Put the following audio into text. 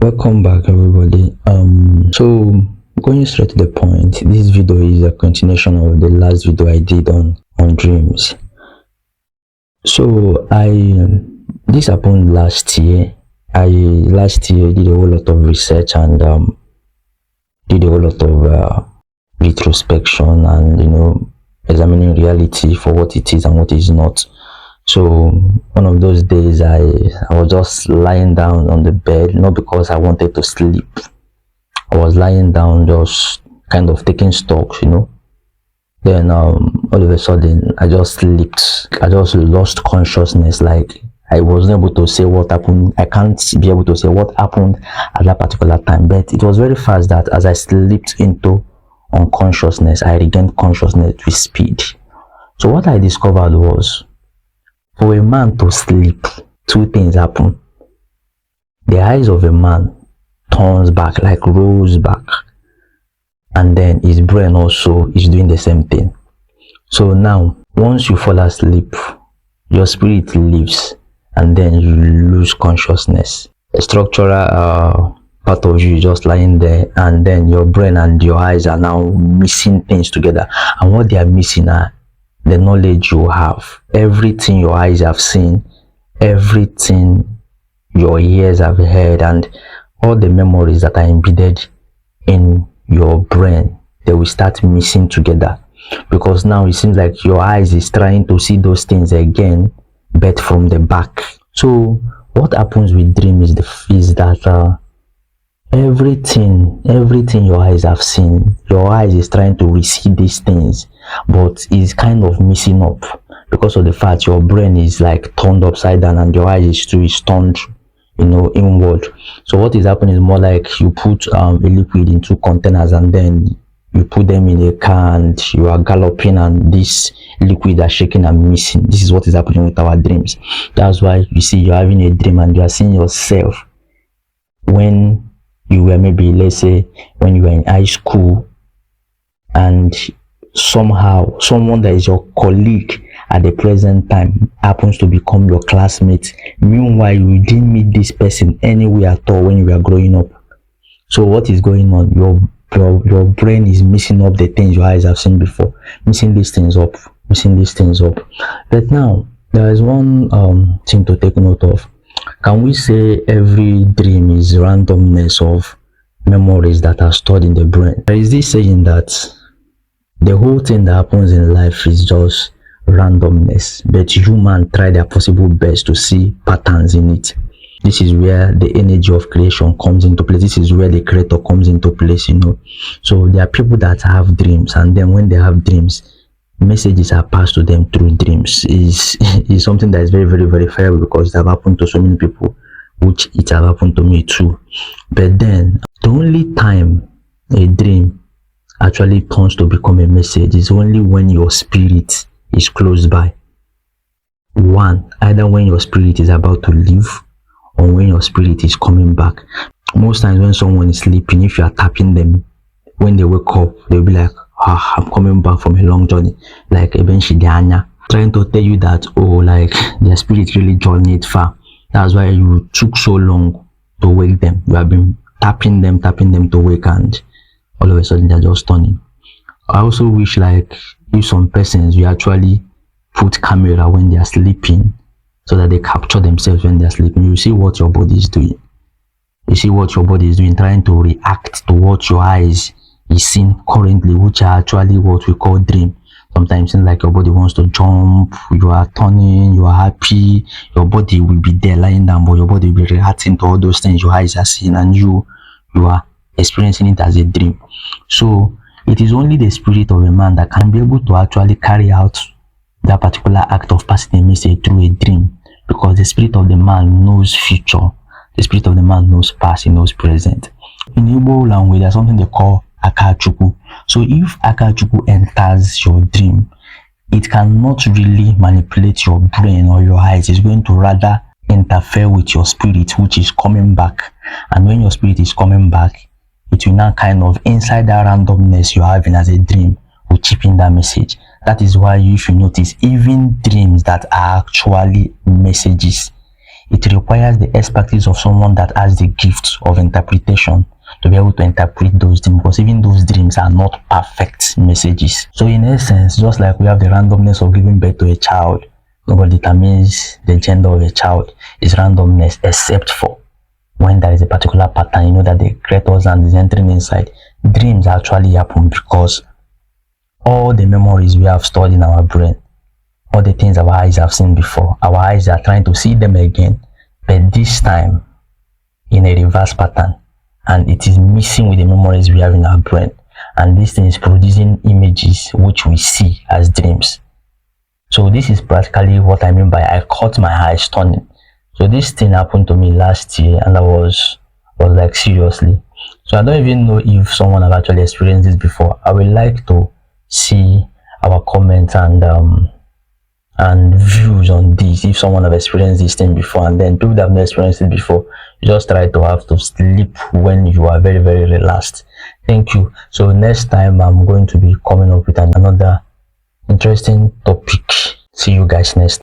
Welcome back, everybody. So going straight to the point, this video is a continuation of the last video I did on dreams. So this happened last year. I last year did a whole lot of research and did a whole lot of retrospection and examining reality for what it is and what is not. So one of those days I was just lying down on the bed, not because I wanted to sleep. I was lying down just kind of taking stock. Then all of a sudden I just slipped. I just lost consciousness. Like I wasn't able to say what happened. I can't be able to say what happened at that particular time, but it was very fast that as I slipped into unconsciousness, I regained consciousness with speed. So what I discovered was, for a man to sleep, two things happen. The eyes of a man turns back, like rolls back, and then his brain also is doing the same thing. So now, once you fall asleep, your spirit leaves, and then you lose consciousness. A structural part of you is just lying there, and then your brain and your eyes are now missing things together, and what they are missing are the knowledge you have, everything your eyes have seen, everything your ears have heard, and all the memories that are embedded in your brain, they will start missing together, because now it seems like your eyes is trying to see those things again, but from the back. So what happens with dream is that everything your eyes have seen, your eyes is trying to receive these things, but is kind of missing up because of the fact your brain is like turned upside down and your eyes is turned inward. So what is happening is more like you put a liquid in two containers and then you put them in a car and you are galloping and this liquid are shaking and missing. This is what is happening with our dreams. That's why you see you're having a dream and you are seeing yourself when you were, maybe let's say when you were in high school, and somehow someone that is your colleague at the present time happens to become your classmate. Meanwhile, you didn't meet this person anywhere at all when you were growing up. So what is going on? Your brain is missing up the things your eyes have seen before, missing these things up. But now there is one thing to take note of. Can we say every dream is randomness of memories that are stored in the brain? There is this saying that the whole thing that happens in life is just randomness, but humans try their possible best to see patterns in it. This is where the energy of creation comes into place. This is where the creator comes into place. So there are people that have dreams, and then when they have dreams, messages are passed to them through dreams. Is something that is very, very, very fair, because it has happened to so many people, which it has happened to me too. But then the only time a dream actually turns to become a message is only when your spirit is close by. One, either when your spirit is about to leave or when your spirit is coming back. Most times when someone is sleeping, if you are tapping them, when they wake up, they'll be like, I'm coming back from a long journey, like eventually trying to tell you that, like their spirit really journeyed far. That's why you took so long to wake them. You have been tapping them to wake, and all of a sudden they're just turning. I also wish, like, if some persons you actually put camera when they are sleeping, so that they capture themselves when they are sleeping. You see what your body is doing. Trying to react to what your eyes is seeing currently, which are actually what we call dream. Sometimes it's like your body wants to jump, you are turning, you are happy, your body will be there lying down, but your body will be reacting to all those things your eyes are seeing, and you are experiencing it as a dream. So it is only the spirit of a man that can be able to actually carry out that particular act of passing a message through a dream, because the spirit of the man knows future, the spirit of the man knows past, he knows present. In Igbo language, there's something they call Akachukwu. So if Akachukwu enters your dream, it cannot really manipulate your brain or your eyes. It's going to rather interfere with your spirit, which is coming back. And when your spirit is coming back, it will now kind of, inside that randomness you're having as a dream, will chip in that message. That is why you should notice, even dreams that are actually messages, it requires the expertise of someone that has the gift of interpretation to be able to interpret those dreams, because even those dreams are not perfect messages. So in essence, just like we have the randomness of giving birth to a child, nobody determines the gender of a child. It's randomness, except for when there is a particular pattern, you know that the creator's hand is entering inside. Dreams actually happen because all the memories we have stored in our brain, all the things our eyes have seen before, our eyes are trying to see them again, but this time in a reverse pattern, and it is missing with the memories we have in our brain, and this thing is producing images which we see as dreams. So this is practically what I mean by I caught my eyes turning. So this thing happened to me last year, and I was like, seriously. So I don't even know if someone has actually experienced this before. I would like to see our comments and views on this, if someone have experienced this thing before. And then people that have not experienced it before, you just try to have to sleep when you are very, very relaxed. Thank you. So next time I'm going to be coming up with another interesting topic. See you guys next.